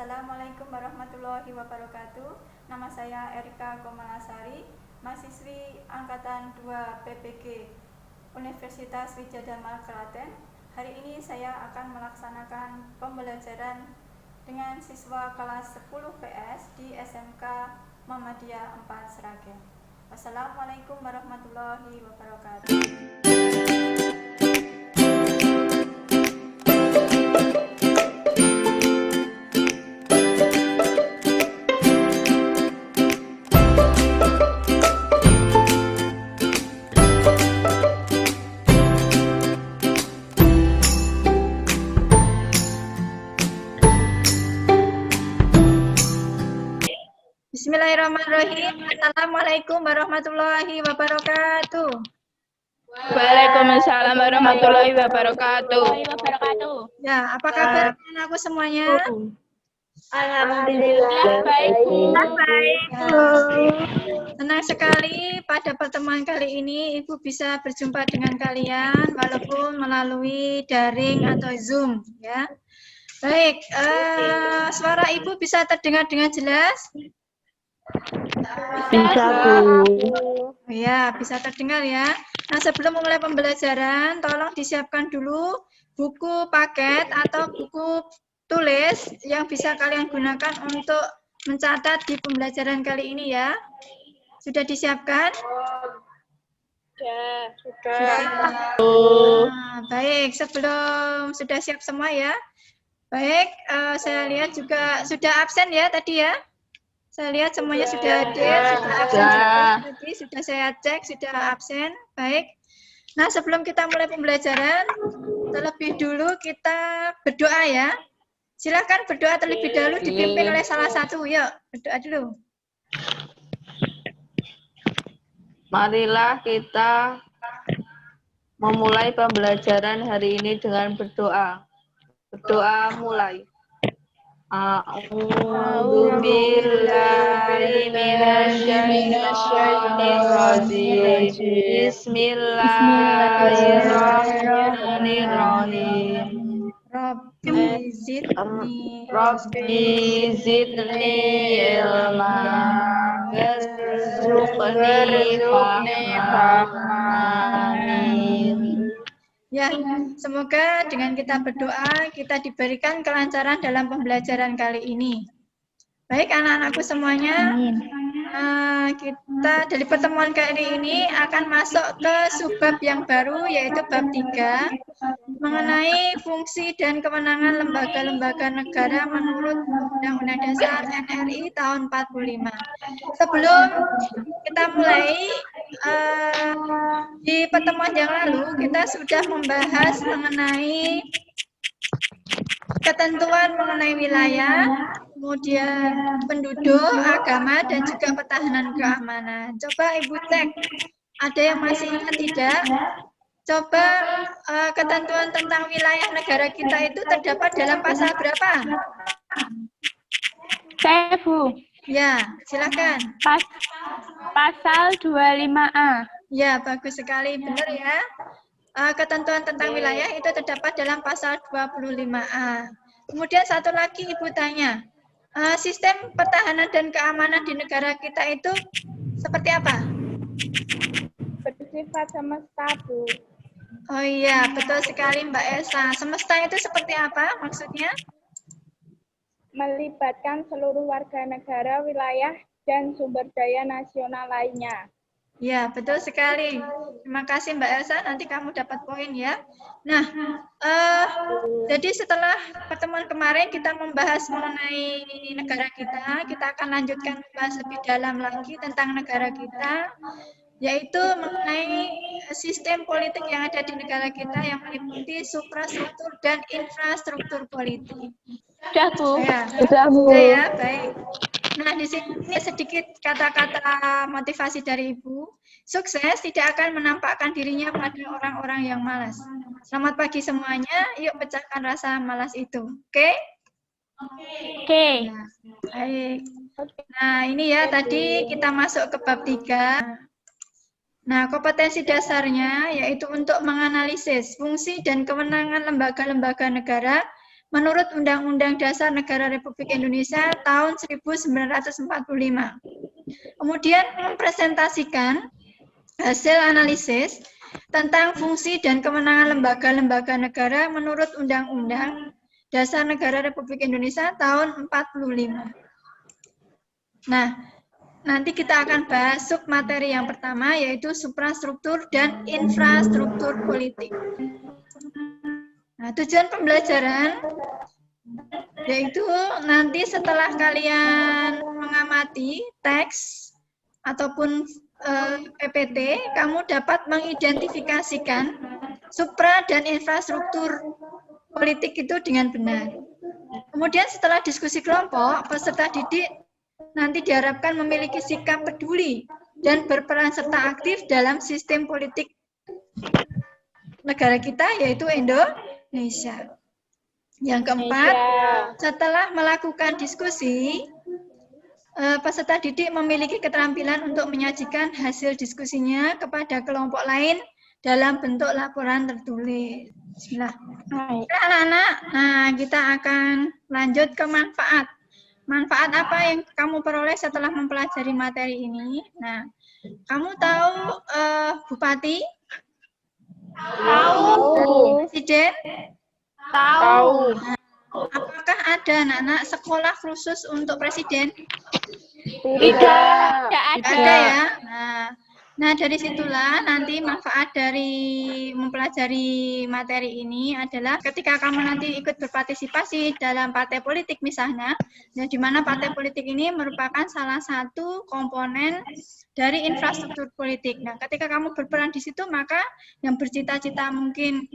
Assalamualaikum warahmatullahi wabarakatuh. Nama saya Erika Komalasari, mahasiswi Angkatan 2 PPG Universitas Wijadharma Klaten. Hari ini saya akan melaksanakan pembelajaran dengan siswa kelas 10 PS di SMK Muhammadiyah 4 Sragen. Wassalamualaikum warahmatullahi wabarakatuh. Bismillahirrahmanirrahim. Assalamualaikum warahmatullahi wabarakatuh. Waalaikumsalam warahmatullahi wabarakatuh. Ya, apa kabar aku semuanya? Alhamdulillah baik. Senang sekali pada pertemuan kali ini Ibu bisa berjumpa dengan kalian walaupun melalui daring atau Zoom ya. Baik, suara Ibu bisa terdengar dengan jelas? Bisa, Bu. Ya, bisa terdengar ya. Nah, sebelum memulai pembelajaran, tolong disiapkan dulu buku paket atau buku tulis yang bisa kalian gunakan untuk mencatat di pembelajaran kali ini ya. Sudah disiapkan? Sudah. Nah, baik, sebelum sudah siap semua ya. Baik, saya lihat juga sudah absen ya tadi ya. Saya lihat semuanya sudah hadir, sudah absen juga. Tadi sudah saya cek, sudah absen. Baik. Nah, sebelum kita mulai pembelajaran, terlebih dulu kita berdoa ya. Silakan berdoa terlebih dahulu dipimpin oleh salah satu. Yuk, berdoa dulu. Marilah kita memulai pembelajaran hari ini dengan berdoa. Berdoa mulai. A'udzubillahi minasyaitonirrajim. Bismillahirrahmanirrahim. Rabbi zidni ilma warzuqni fahma. Amin. Ya, semoga dengan kita berdoa, kita diberikan kelancaran dalam pembelajaran kali ini. Baik, anak-anakku semuanya, kita dari pertemuan kali ini akan masuk ke subbab yang baru, yaitu bab 3, mengenai fungsi dan kewenangan lembaga-lembaga negara menurut Undang-Undang Dasar NRI tahun 45. Sebelum kita mulai, di pertemuan yang lalu kita sudah membahas mengenai ketentuan mengenai wilayah, kemudian penduduk, agama, dan juga pertahanan keamanan. Coba Ibu cek, ada yang masih ingat tidak? Coba ketentuan tentang wilayah negara kita itu terdapat dalam pasal berapa? Saya, Bu. Ya, silakan. Pasal 25A. Ya, bagus sekali, benar ya. Ketentuan tentang wilayah itu terdapat dalam pasal 25A. Kemudian satu lagi Ibu tanya, sistem pertahanan dan keamanan di negara kita itu seperti apa? Bersifat semesta, Bu. Oh iya, betul sekali Mbak Elsa. Semesta itu seperti apa maksudnya? Melibatkan seluruh warga negara, wilayah, dan sumber daya nasional lainnya. Ya, betul sekali. Terima kasih Mbak Elsa, nanti kamu dapat poin ya. Nah, jadi setelah pertemuan kemarin kita membahas mengenai negara kita akan lanjutkan membahas lebih dalam lagi tentang negara kita, yaitu mengenai sistem politik yang ada di negara kita yang meliputi suprastruktur dan infrastruktur politik. Sudah, Bu. Ya, Sudah, Bu. ya, baik. Nah, di sini sedikit kata-kata motivasi dari Ibu. Sukses tidak akan menampakkan dirinya pada orang-orang yang malas. Selamat pagi semuanya, yuk pecahkan rasa malas itu. Oke? Oke. Nah, baik. Nah, ini ya tadi kita masuk ke bab 3. Nah, kompetensi dasarnya yaitu untuk menganalisis fungsi dan kewenangan lembaga-lembaga negara menurut Undang-Undang Dasar Negara Republik Indonesia tahun 1945. Kemudian mempresentasikan hasil analisis tentang fungsi dan kewenangan lembaga-lembaga negara menurut Undang-Undang Dasar Negara Republik Indonesia tahun 45. Nah, nanti kita akan bahas submateri yang pertama, yaitu suprastruktur dan infrastruktur politik. Nah, tujuan pembelajaran yaitu nanti setelah kalian mengamati teks ataupun PPT, kamu dapat mengidentifikasikan supra dan infrastruktur politik itu dengan benar. Kemudian setelah diskusi kelompok, peserta didik nanti diharapkan memiliki sikap peduli dan berperan serta aktif dalam sistem politik negara kita, yaitu Indonesia. Yang keempat, setelah melakukan diskusi, peserta didik memiliki keterampilan untuk menyajikan hasil diskusinya kepada kelompok lain dalam bentuk laporan tertulis. Bismillah. Anak-anak, nah kita akan lanjut ke manfaat. Manfaat apa yang kamu peroleh setelah mempelajari materi ini? Nah, kamu tahu Bupati? Tahu. Presiden? Tahu. Nah, apakah ada anak-anak sekolah khusus untuk presiden? Tidak. Ada ya. Nah, dari situlah nanti manfaat dari mempelajari materi ini adalah ketika kamu nanti ikut berpartisipasi dalam partai politik misalnya, di mana partai politik ini merupakan salah satu komponen dari infrastruktur politik. Nah, ketika kamu berperan di situ, maka yang bercita-cita mungkin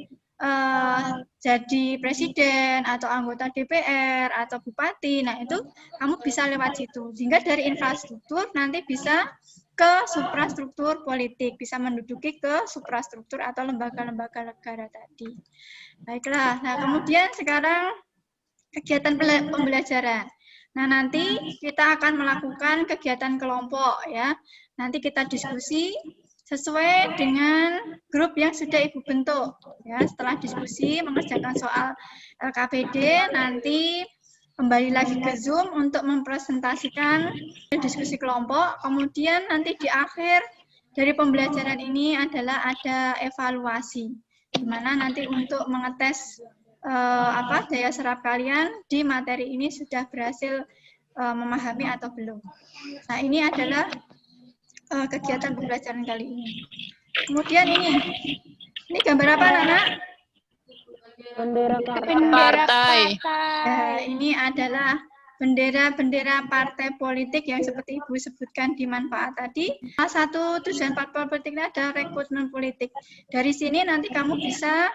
jadi presiden atau anggota DPR atau bupati, nah itu kamu bisa lewat situ. Sehingga dari infrastruktur nanti bisa ke suprastruktur politik, bisa menduduki ke suprastruktur atau lembaga-lembaga negara tadi. Baiklah, nah kemudian sekarang kegiatan pembelajaran. Nah nanti kita akan melakukan kegiatan kelompok ya. Nanti kita diskusi sesuai dengan grup yang sudah Ibu bentuk. Ya, setelah diskusi mengerjakan soal LKPD, nanti kembali lagi ke Zoom untuk mempresentasikan diskusi kelompok. Kemudian nanti di akhir dari pembelajaran ini adalah ada evaluasi, di mana nanti untuk mengetes daya serap kalian di materi ini sudah berhasil memahami atau belum. Nah, ini adalah kegiatan pembelajaran kali ini. Kemudian ini gambar apa, anak-anak? Bendera Partai. Nah, ini adalah bendera-bendera partai politik yang seperti Ibu sebutkan di manfaat tadi. Salah satu tujuan partai politik ini adalah rekrutmen politik. Dari sini nanti kamu bisa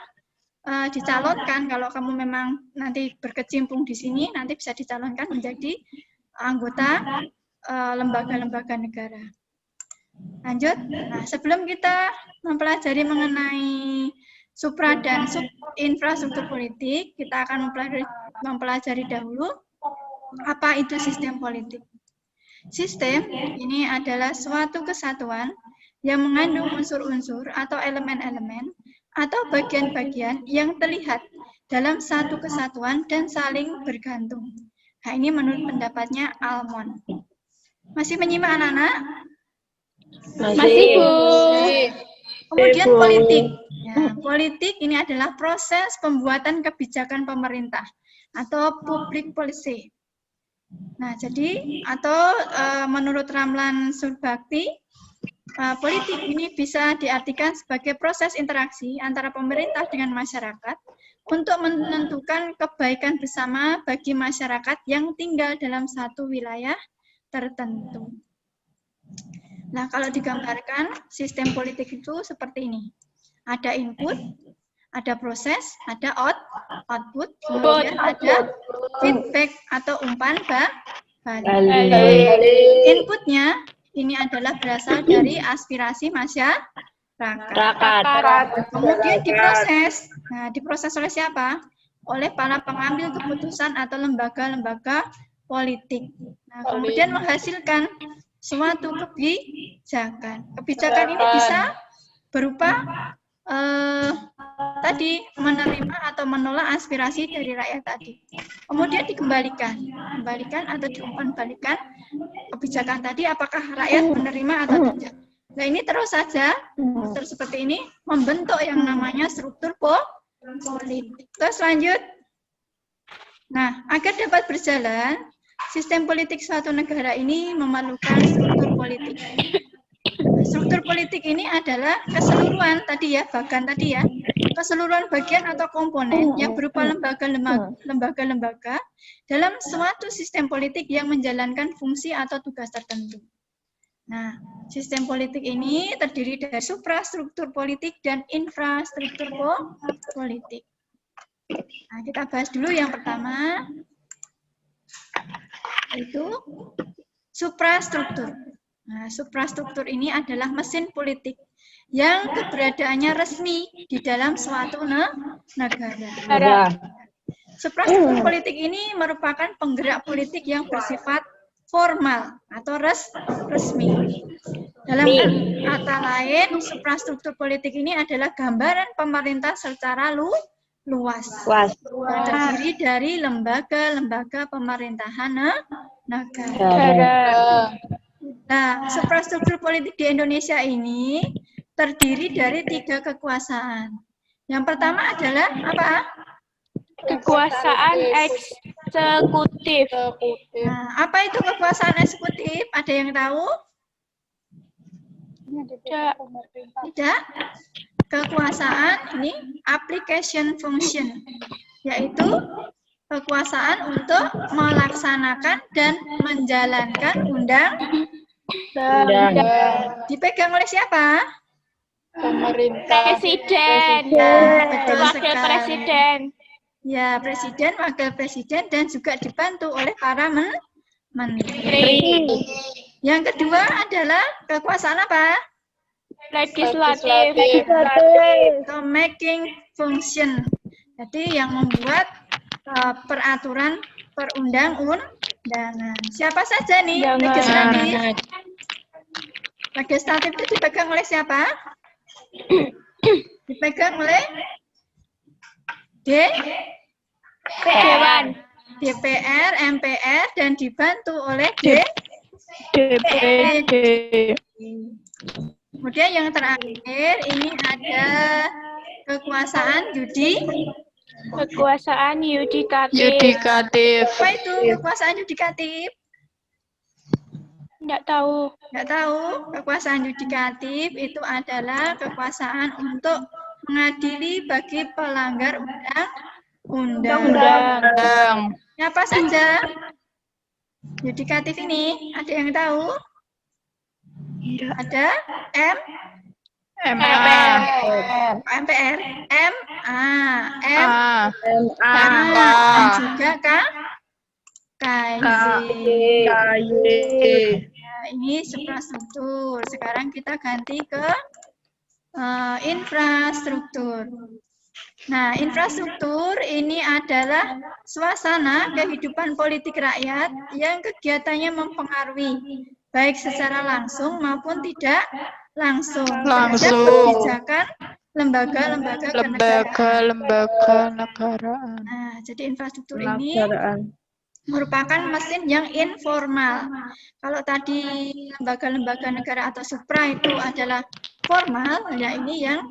dicalonkan, kalau kamu memang nanti berkecimpung di sini, nanti bisa dicalonkan menjadi anggota lembaga-lembaga negara. Lanjut. Nah, sebelum kita mempelajari mengenai supra dan infrastruktur politik, kita akan mempelajari dahulu apa itu sistem politik. Sistem ini adalah suatu kesatuan yang mengandung unsur-unsur atau elemen-elemen atau bagian-bagian yang terlihat dalam satu kesatuan dan saling bergantung. Nah, ini menurut pendapatnya Almond. Masih menyimak anak-anak? Masih, Bu. Kemudian politik. Ya, politik ini adalah proses pembuatan kebijakan pemerintah atau public policy. Nah, jadi atau menurut Ramlan Surbakti, politik ini bisa diartikan sebagai proses interaksi antara pemerintah dengan masyarakat untuk menentukan kebaikan bersama bagi masyarakat yang tinggal dalam satu wilayah tertentu. Nah, kalau digambarkan sistem politik itu seperti ini. Ada input, ada proses, ada output, kemudian ada feedback atau umpan balik. Inputnya ini adalah berasal dari aspirasi masyarakat. Kemudian diproses. Nah, diproses oleh siapa? Oleh para pengambil keputusan atau lembaga-lembaga politik. Nah, kemudian menghasilkan suatu kebijakan. Kebijakan ini bisa berupa tadi menerima atau menolak aspirasi dari rakyat tadi. Kemudian dikembalikan atau diumpan-balikan kebijakan tadi apakah rakyat menerima atau tidak. Nah ini terus saja seperti ini membentuk yang namanya struktur politik. Terus lanjut. Nah agar dapat berjalan sistem politik suatu negara ini memerlukan struktur politik. Struktur politik ini adalah keseluruhan tadi ya, keseluruhan bagian atau komponen yang berupa lembaga-lembaga dalam suatu sistem politik yang menjalankan fungsi atau tugas tertentu. Nah, sistem politik ini terdiri dari suprastruktur politik dan infrastruktur politik. Nah, kita bahas dulu yang pertama, yaitu suprastruktur. Nah, suprastruktur ini adalah mesin politik yang keberadaannya resmi di dalam suatu negara. Suprastruktur politik ini merupakan penggerak politik yang bersifat formal atau resmi. Dalam kata lain, suprastruktur politik ini adalah gambaran pemerintah secara luas. Terdiri dari lembaga-lembaga pemerintahan negara. Nah, suprastruktur politik di Indonesia ini terdiri dari 3 kekuasaan. Yang pertama adalah apa? Kekuasaan eksekutif. Nah, apa itu kekuasaan eksekutif? Ada yang tahu? Tidak. Kekuasaan ini application function, yaitu kekuasaan untuk melaksanakan dan menjalankan undang-undang. Dipegang oleh siapa? Pemerintah. Presiden. Betul Wakil sekali. presiden. Ya, presiden, wakil presiden, dan juga dibantu oleh para menteri. Yang kedua adalah kekuasaan apa? Legislatif. Atau making function. Jadi yang membuat peraturan perundang-undangan. Siapa saja nih legislatif? Legislatif itu dipegang oleh siapa? Dipegang oleh Dewan. DPR, MPR, dan dibantu oleh DPD. Kemudian yang terakhir ini ada kekuasaan Kekuasaan yudikatif. Yudikatif. Apa itu kekuasaan yudikatif? Enggak tahu. Nggak tahu. Kekuasaan yudikatif itu adalah kekuasaan untuk mengadili bagi pelanggar undang-undang. Siapa saja? Yudikatif ini ada yang tahu? Ada MPR, MA, dan juga KY. Nah, ini suprastruktur. Sekarang kita ganti ke infrastruktur. Nah, infrastruktur ini adalah suasana kehidupan politik rakyat yang kegiatannya mempengaruhi baik secara langsung maupun tidak langsung terhadap kebijakan lembaga-lembaga Lembaga-negaraan. Nah, jadi infrastruktur ini merupakan mesin yang informal. Kalau tadi lembaga-lembaga negara atau supra itu adalah formal, ya ini yang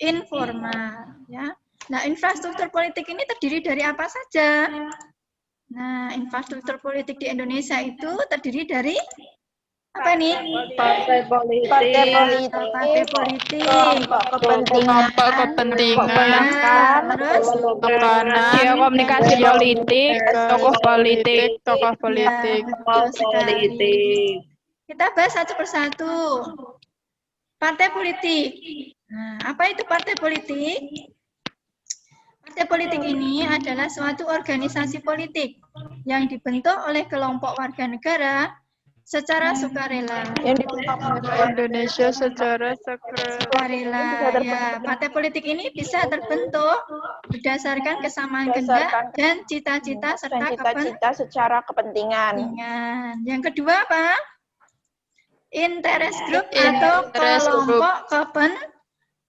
informal, ya. Nah, infrastruktur politik ini terdiri dari apa saja? Nah, infrastruktur politik di Indonesia itu terdiri dari apa nih? Partai politik. Kelompok kepentingan. Terus Makanan. Komunikasi politik. Tokoh politik. Ya, betul sekali. Kita bahas satu persatu. Partai politik. Nah, apa itu partai politik? Partai politik ini adalah suatu organisasi politik yang dibentuk oleh kelompok warga negara secara sukarela. Indonesia secara Sukarela. Ya, partai politik ini bisa terbentuk berdasarkan kesamaan kehendak dan cita-cita serta secara kepentingan. Yang kedua apa? Interest group atau kelompok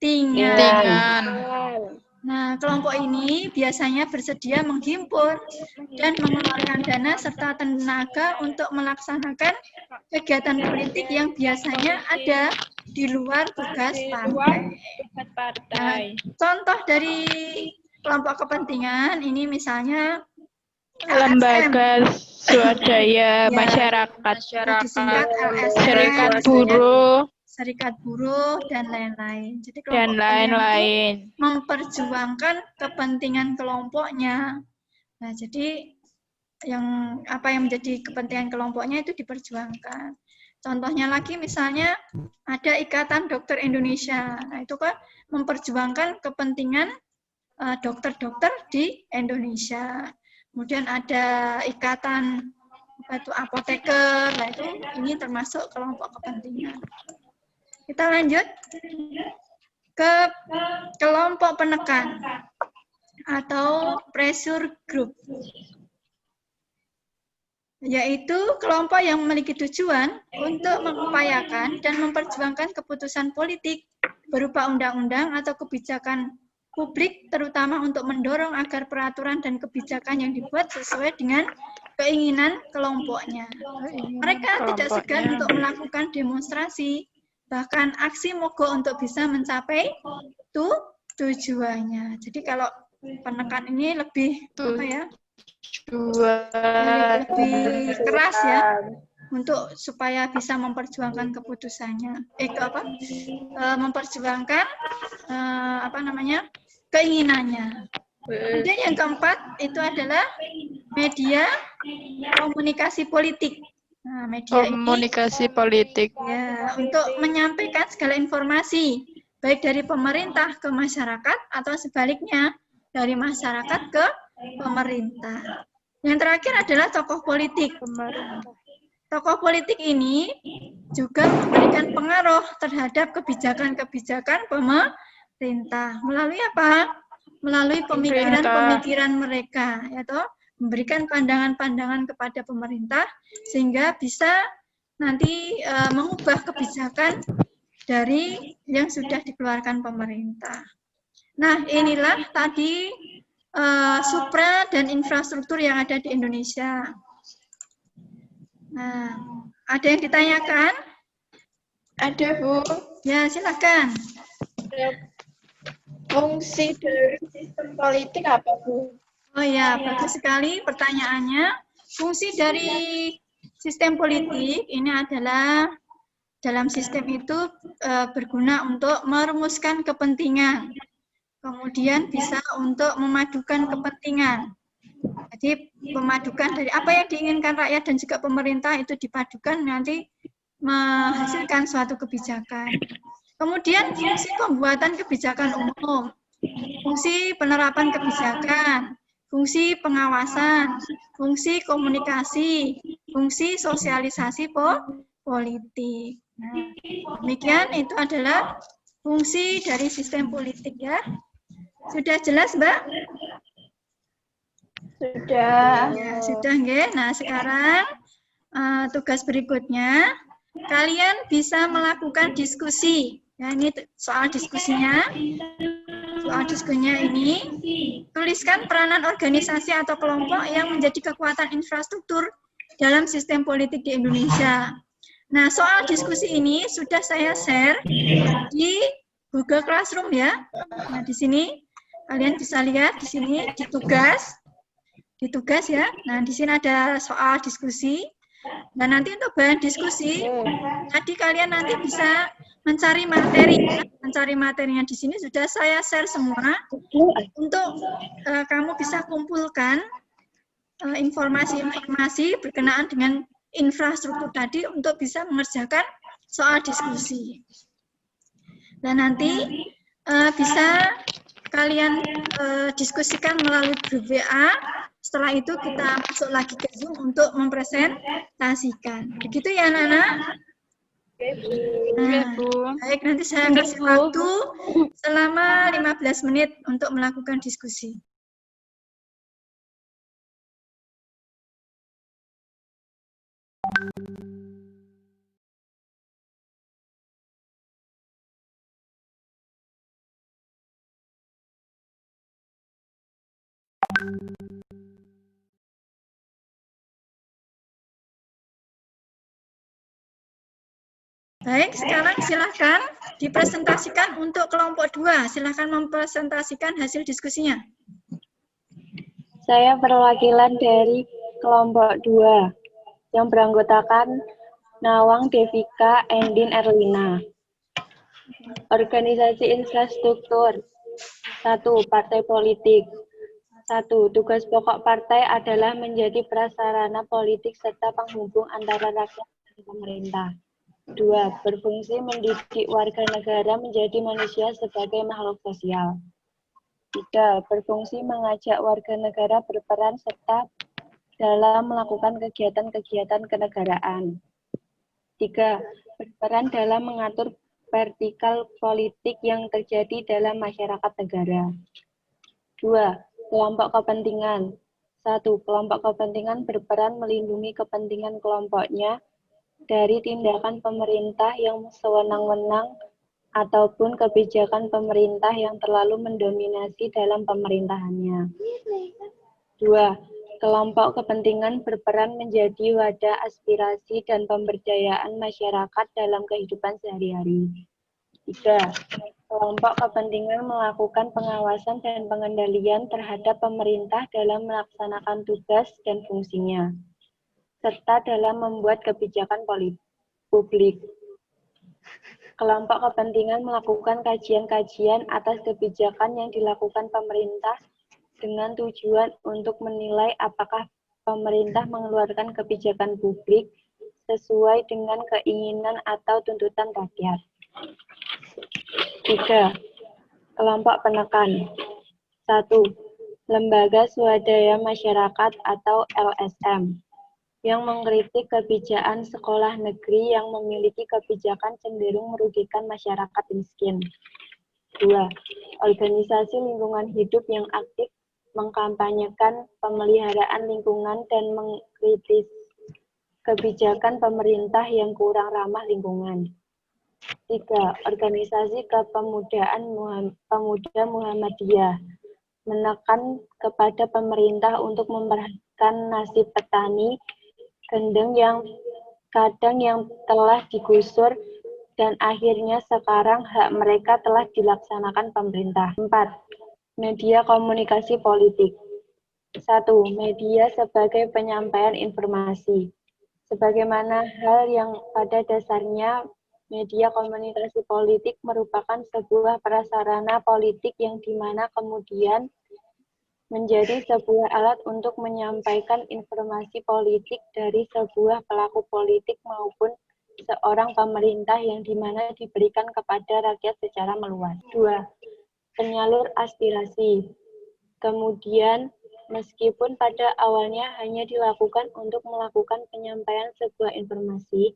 Kepentingan. Nah, kelompok ini biasanya bersedia menghimpun dan mengeluarkan dana serta tenaga untuk melaksanakan kegiatan politik yang biasanya ada di luar tugas partai. Nah, contoh dari kelompok kepentingan ini misalnya LSM, Lembaga swadaya Ya. masyarakat, disingkat LSM, serikat buruh, serikat buruh, dan lain-lain. Jadi dan kelompok ini lain-lain. memperjuangkan kepentingan kelompoknya. Nah, jadi apa yang menjadi kepentingan kelompoknya itu diperjuangkan. Contohnya lagi misalnya ada Ikatan Dokter Indonesia. Nah, itu kan memperjuangkan kepentingan dokter-dokter di Indonesia. Kemudian ada Ikatan apoteker. Nah, ini termasuk kelompok kepentingan. Kita lanjut ke kelompok penekan atau pressure group, yaitu kelompok yang memiliki tujuan untuk mengupayakan dan memperjuangkan keputusan politik berupa undang-undang atau kebijakan publik, terutama untuk mendorong agar peraturan dan kebijakan yang dibuat sesuai dengan keinginan kelompoknya. Mereka tidak segan untuk melakukan demonstrasi, bahkan aksi mogok untuk bisa mencapai tujuannya. Jadi kalau penekan ini lebih lebih keras ya, untuk supaya bisa memperjuangkan keputusannya, memperjuangkan keinginannya. Kemudian yang keempat itu adalah media komunikasi politik. Nah, media komunikasi politik. Ya, untuk menyampaikan segala informasi, baik dari pemerintah ke masyarakat atau sebaliknya dari masyarakat ke pemerintah. Yang terakhir adalah tokoh politik. Tokoh politik ini juga memberikan pengaruh terhadap kebijakan-kebijakan pemerintah. Melalui apa? Melalui pemikiran-pemikiran mereka, yaitu memberikan pandangan-pandangan kepada pemerintah sehingga bisa nanti mengubah kebijakan dari yang sudah dikeluarkan pemerintah. Nah, inilah tadi supra dan infrastruktur yang ada di Indonesia. Nah, ada yang ditanyakan? Ada, Bu. Ya, silakan. Fungsi dari sistem politik apa, Bu? Oh ya, bagus sekali pertanyaannya. Fungsi dari sistem politik ini adalah dalam sistem itu berguna untuk merumuskan kepentingan, kemudian bisa untuk memadukan kepentingan. Jadi memadukan dari apa yang diinginkan rakyat dan juga pemerintah itu dipadukan nanti menghasilkan suatu kebijakan. Kemudian fungsi pembuatan kebijakan umum, fungsi penerapan kebijakan, fungsi pengawasan, fungsi komunikasi, fungsi sosialisasi politik. Nah, demikian itu adalah fungsi dari sistem politik ya. Sudah jelas, Mbak? Sudah. Ya, sudah nggih. Nah, sekarang tugas berikutnya kalian bisa melakukan diskusi. Ya, ini soal diskusinya. Soal diskusinya ini, tuliskan peranan organisasi atau kelompok yang menjadi kekuatan infrastruktur dalam sistem politik di Indonesia. Nah, soal diskusi ini sudah saya share di Google Classroom ya. Nah, di sini kalian bisa lihat di sini di tugas ya. Nah, di sini ada soal diskusi. Dan nanti untuk bahan diskusi, tadi kalian nanti bisa mencari materi. Mencari materinya di sini sudah saya share semua untuk kamu bisa kumpulkan informasi-informasi berkenaan dengan infrastruktur tadi untuk bisa mengerjakan soal diskusi. Dan nanti bisa kalian diskusikan melalui grup WA. Setelah itu kita masuk lagi ke Zoom untuk mempresentasikan. Begitu ya, anak-anak? Nah, baik, nanti saya kasih waktu selama 15 menit untuk melakukan diskusi. Baik, sekarang silakan dipresentasikan untuk kelompok 2. Silakan mempresentasikan hasil diskusinya. Saya perwakilan dari kelompok 2 yang beranggotakan Nawang Devika Endin Erlina. Organisasi infrastruktur. 1. Partai politik. 1. Tugas pokok partai adalah menjadi prasarana politik serta penghubung antara rakyat dan pemerintah. 2. Berfungsi mendidik warga negara menjadi manusia sebagai makhluk sosial. 3. Berfungsi mengajak warga negara berperan serta dalam melakukan kegiatan-kegiatan kenegaraan. 3. Berperan dalam mengatur vertikal politik yang terjadi dalam masyarakat negara. 2. Kelompok kepentingan. 1. Kelompok kepentingan berperan melindungi kepentingan kelompoknya dari tindakan pemerintah yang sewenang-wenang ataupun kebijakan pemerintah yang terlalu mendominasi dalam pemerintahannya. 2. Kelompok kepentingan berperan menjadi wadah aspirasi dan pemberdayaan masyarakat dalam kehidupan sehari-hari. 3. Kelompok kepentingan melakukan pengawasan dan pengendalian terhadap pemerintah dalam melaksanakan tugas dan fungsinya, serta dalam membuat kebijakan publik. Kelompok kepentingan melakukan kajian-kajian atas kebijakan yang dilakukan pemerintah dengan tujuan untuk menilai apakah pemerintah mengeluarkan kebijakan publik sesuai dengan keinginan atau tuntutan rakyat. 3. Kelompok penekan. 1. Lembaga Swadaya Masyarakat atau LSM yang mengkritik kebijakan sekolah negeri yang memiliki kebijakan cenderung merugikan masyarakat miskin. 2. Organisasi lingkungan hidup yang aktif mengkampanyekan pemeliharaan lingkungan dan mengkritis kebijakan pemerintah yang kurang ramah lingkungan. 3. Organisasi kepemudaan pemuda Muhammadiyah menekan kepada pemerintah untuk memperhatikan nasib petani gendeng yang kadang yang telah digusur dan akhirnya sekarang hak mereka telah dilaksanakan pemerintah. 4. Media komunikasi politik. 1. Media sebagai penyampaian informasi. Sebagaimana hal yang pada dasarnya media komunikasi politik merupakan sebuah prasarana politik yang dimana kemudian menjadi sebuah alat untuk menyampaikan informasi politik dari sebuah pelaku politik maupun seorang pemerintah yang dimana diberikan kepada rakyat secara meluas. 2. Penyalur aspirasi. Kemudian, meskipun pada awalnya hanya dilakukan untuk melakukan penyampaian sebuah informasi,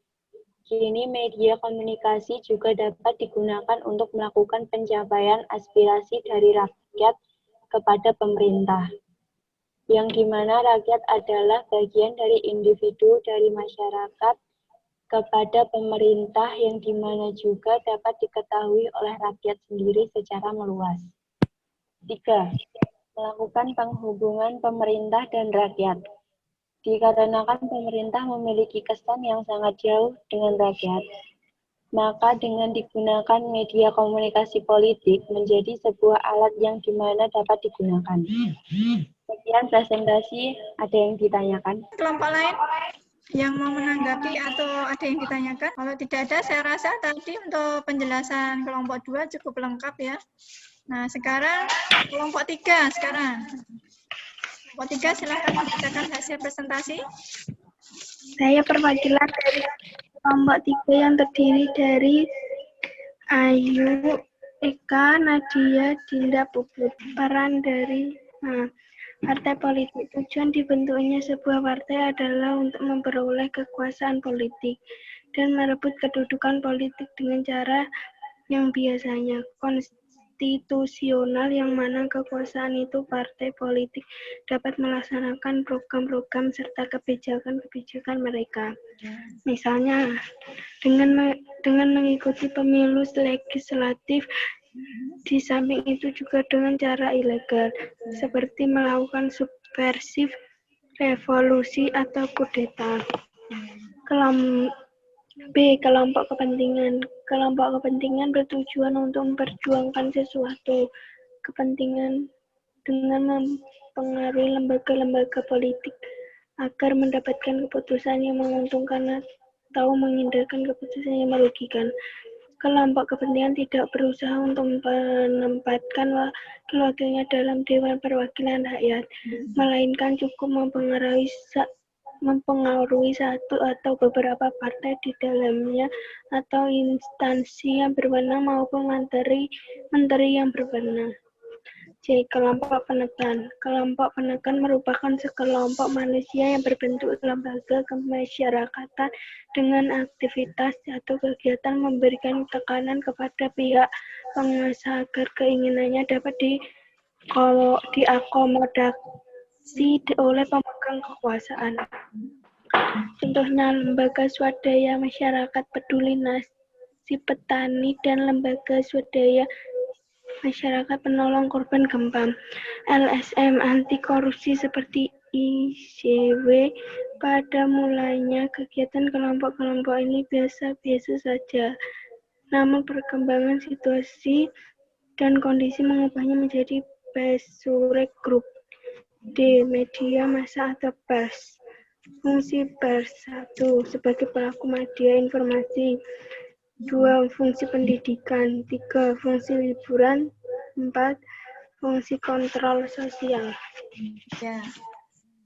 kini media komunikasi juga dapat digunakan untuk melakukan pencapaian aspirasi dari rakyat kepada pemerintah, yang dimana rakyat adalah bagian dari individu dari masyarakat kepada pemerintah yang dimana juga dapat diketahui oleh rakyat sendiri secara meluas. 3. Melakukan penghubungan pemerintah dan rakyat. Dikarenakan pemerintah memiliki kesan yang sangat jauh dengan rakyat, maka dengan digunakan media komunikasi politik menjadi sebuah alat yang dimana dapat digunakan. Sekian presentasi, ada yang ditanyakan? Kelompok lain yang mau menanggapi atau ada yang ditanyakan? Kalau tidak ada, saya rasa tadi untuk penjelasan kelompok 2 cukup lengkap ya. Nah, sekarang kelompok 3 sekarang. Kelompok 3 silahkan membacakan hasil presentasi. Saya perwakilan dari kelompok 3 yang terdiri dari Ayu, Eka, Nadia, Dinda, Puput. Peran dari partai politik. Tujuan dibentuknya sebuah partai adalah untuk memperoleh kekuasaan politik dan merebut kedudukan politik dengan cara yang biasanya konstitusional, yang mana kekuasaan itu partai politik dapat melaksanakan program-program serta kebijakan-kebijakan mereka. Misalnya, dengan mengikuti pemilu legislatif Di samping itu juga dengan cara ilegal, seperti melakukan subversif, revolusi, atau kudeta. Kelompok kepentingan. Kelompok kepentingan bertujuan untuk memperjuangkan sesuatu kepentingan dengan mempengaruhi lembaga-lembaga politik agar mendapatkan keputusan yang menguntungkan atau menghindarkan keputusan yang merugikan. Kelompok kepentingan tidak berusaha untuk menempatkan wakil-wakilnya dalam Dewan Perwakilan Rakyat, melainkan cukup mempengaruhi satu atau beberapa partai di dalamnya atau instansi yang berwenang maupun menteri yang berwenang. C. Kelompok penekan. Kelompok penekan merupakan sekelompok manusia yang berbentuk lembaga kemasyarakatan dengan aktivitas atau kegiatan memberikan tekanan kepada pihak penguasa agar keinginannya dapat diakomodasi oleh pemegang kekuasaan. Contohnya lembaga swadaya masyarakat peduli nasib petani dan lembaga swadaya masyarakat penolong korban gempa. LSM anti korupsi seperti ICW. Pada mulanya kegiatan kelompok-kelompok ini biasa-biasa saja. Namun perkembangan situasi dan kondisi mengubahnya menjadi Besurek Group. D. Media massa atau pers. Fungsi pers. 1. Sebagai pelaku media informasi. 2. Fungsi pendidikan. 3. Fungsi hiburan. 4. Fungsi kontrol sosial. Ya.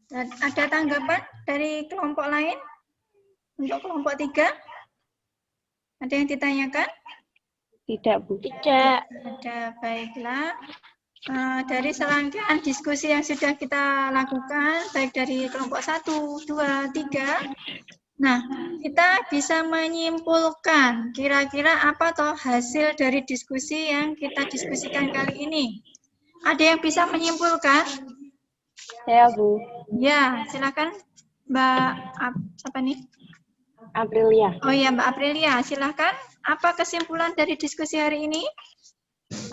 Dan ada tanggapan dari kelompok lain? Untuk kelompok 3? Ada yang ditanyakan? Tidak, Bu. Tidak. Ada, baiklah. Dari serangkaian diskusi yang sudah kita lakukan, baik dari kelompok 1, 2, 3, nah, kita bisa menyimpulkan kira-kira apa toh hasil dari diskusi yang kita diskusikan kali ini. Ada yang bisa menyimpulkan? Saya, Bu. Ya, silakan Mbak apa nih? Aprilia. Oh ya, Mbak Aprilia, silakan. Apa kesimpulan dari diskusi hari ini?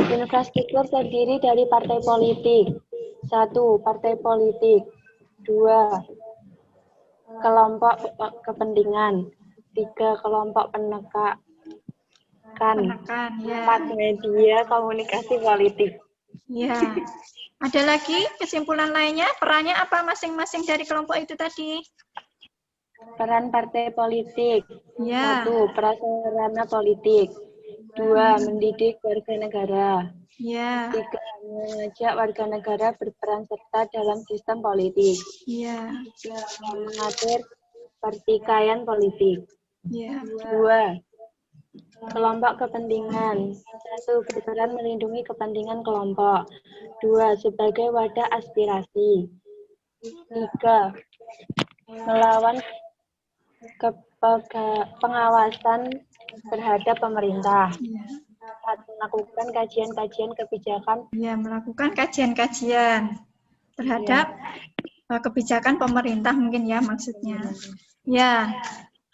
Infrastruktur terdiri dari partai politik. 1. Partai politik. 2. Kelompok kepentingan. 3. Kelompok penekan. Penekan, ya. 4. Media komunikasi politik. Ya. Ada lagi kesimpulan lainnya? Perannya apa masing-masing dari kelompok itu tadi? Peran partai politik. Ya. 1. Prasarana politik. 2. Mendidik warga negara. Ya. 3. Mengajak warga negara berperan serta dalam sistem politik. Ya. Mengatur pertikaian politik. Ya. 2. Kelompok kepentingan. 1. Berperan melindungi kepentingan kelompok. 2. Sebagai wadah aspirasi. 3. Melawan pengawasan terhadap pemerintah. 4. Melakukan kajian-kajian kebijakan. Ya, melakukan kajian-kajian terhadap kebijakan pemerintah mungkin ya maksudnya. Ya.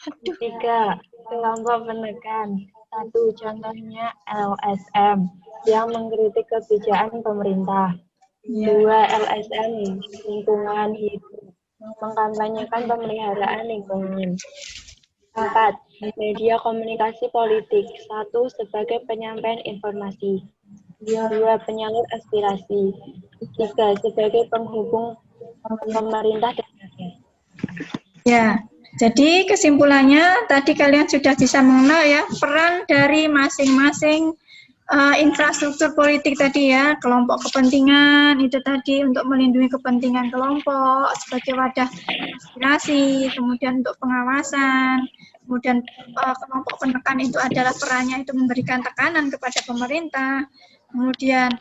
3. Kelompok penekan. 1. Contohnya LSM yang mengkritik kebijakan pemerintah. 2. LSM lingkungan hidup mengkampanyekan pemeliharaan lingkungan. 4. Media komunikasi politik. 1. Sebagai penyampaian informasi. 2. Penyalur aspirasi. 3. Sebagai penghubung pemerintah dan rakyat. Ya, jadi kesimpulannya tadi kalian sudah bisa mengenal ya peran dari masing-masing infrastruktur politik tadi ya, kelompok kepentingan itu tadi untuk melindungi kepentingan kelompok sebagai wadah aspirasi, kemudian untuk pengawasan, kemudian kelompok penekan itu adalah perannya itu memberikan tekanan kepada pemerintah, kemudian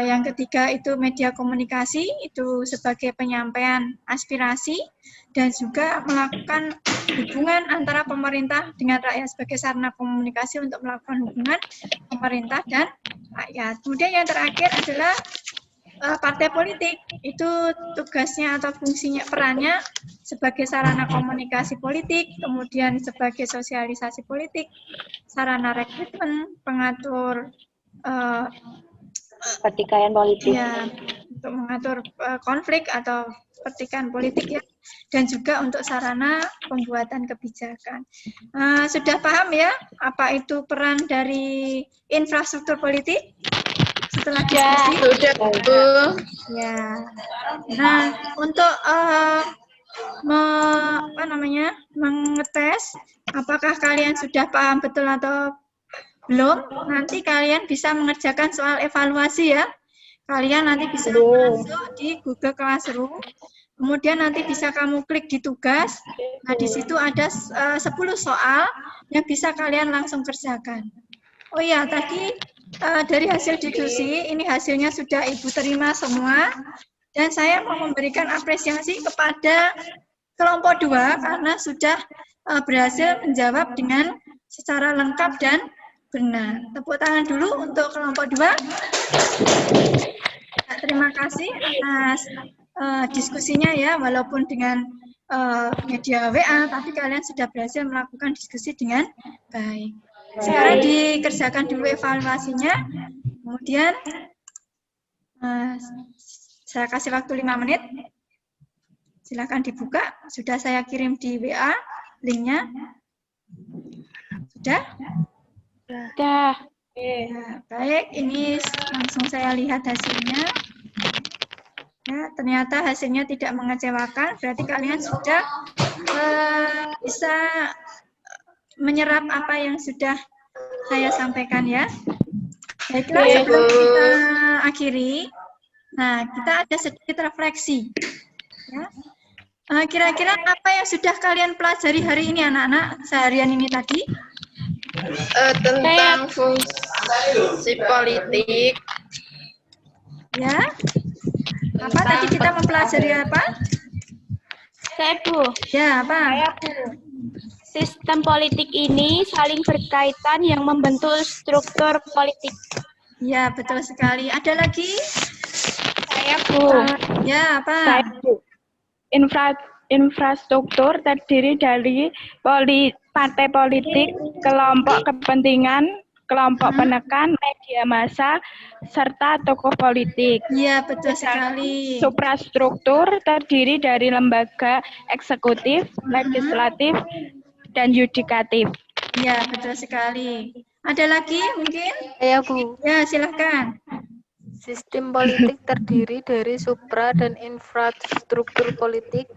yang ketiga itu media komunikasi itu sebagai penyampaian aspirasi dan juga melakukan hubungan antara pemerintah dengan rakyat sebagai sarana komunikasi untuk melakukan hubungan pemerintah dan rakyat. Kemudian yang terakhir adalah partai politik, itu tugasnya atau fungsinya, perannya sebagai sarana komunikasi politik, kemudian sebagai sosialisasi politik, sarana rekrutmen, pengatur Pertikaian politik. ya, untuk mengatur konflik atau pertikaian politik ya, dan juga untuk sarana pembuatan kebijakan. Sudah paham ya apa itu peran dari infrastruktur politik setelah diskusi? Sudah, Bu. Ya. Nah, untuk mengetes apakah kalian sudah paham betul atau belum, nanti kalian bisa mengerjakan soal evaluasi ya. Kalian nanti bisa masuk di Google Classroom, kemudian nanti bisa kamu klik di tugas. Nah, di situ ada 10 soal yang bisa kalian langsung kerjakan. Oh iya, tadi dari hasil diskusi, ini hasilnya sudah Ibu terima semua. Dan saya mau memberikan apresiasi kepada kelompok 2 karena sudah berhasil menjawab dengan secara lengkap dan benar. Tepuk tangan dulu untuk kelompok 2. Terima kasih atas diskusinya ya, walaupun dengan media WA, tapi kalian sudah berhasil melakukan diskusi dengan baik. Sekarang dikerjakan dulu evaluasinya, kemudian saya kasih waktu 5 menit. Silakan dibuka, sudah saya kirim di WA linknya. Sudah? Sudah. Ya, baik, ini langsung saya lihat hasilnya. Ya, ternyata hasilnya tidak mengecewakan, berarti kalian sudah bisa menyerap apa yang sudah saya sampaikan ya. Baiklah, sebelum kita akhiri, nah kita ada sedikit refleksi. Ya. Kira-kira apa yang sudah kalian pelajari hari ini anak-anak seharian ini tadi? Tentang fungsi politik. Ya. Apa tadi kita mempelajari apa? Saya, Bu. Ya, apa? Sistem politik ini saling berkaitan yang membentuk struktur politik. Ya, betul sekali. Ada lagi? Saya, Bu. Ya, apa? Saya, Bu. Infrastruktur terdiri dari partai politik, kelompok kepentingan, kelompok penekan, media massa, serta tokoh politik. Ya, betul sekali. Suprastruktur terdiri dari lembaga eksekutif, legislatif, dan yudikatif. Ya, betul sekali. Ada lagi mungkin? Ya, Bu. Ya, silahkan. Sistem politik terdiri dari supra dan infrastruktur politik.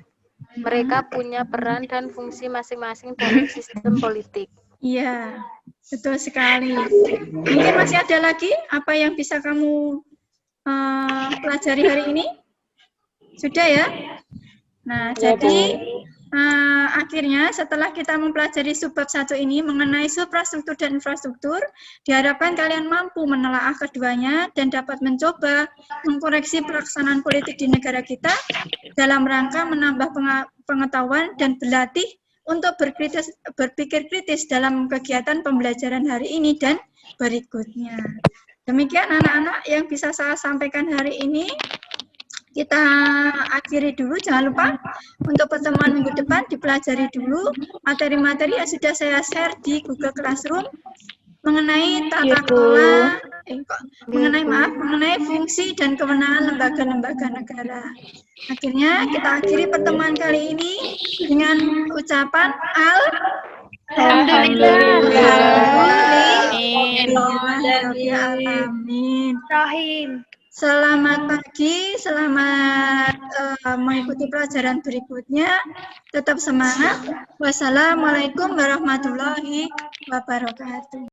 Mereka punya peran dan fungsi masing-masing dalam sistem politik. Iya, betul sekali. Mungkin masih ada lagi apa yang bisa kamu pelajari hari ini? Sudah ya? Nah, jadi akhirnya setelah kita mempelajari subbab 1 ini mengenai suprastruktur dan infrastruktur, diharapkan kalian mampu menelaah keduanya dan dapat mencoba mengkoreksi pelaksanaan politik di negara kita dalam rangka menambah pengetahuan dan berlatih untuk berpikir kritis dalam kegiatan pembelajaran hari ini dan berikutnya. Demikian anak-anak yang bisa saya sampaikan hari ini. Kita akhiri dulu, jangan lupa untuk pertemuan minggu depan dipelajari dulu materi-materi yang sudah saya share di Google Classroom mengenai tata kelola, mengenai fungsi dan kewenangan lembaga-lembaga negara. Akhirnya kita akhiri pertemuan kali ini dengan ucapan Alhamdulillah. Selamat pagi, selamat mengikuti pelajaran berikutnya. Tetap semangat. Wassalamualaikum warahmatullahi wabarakatuh.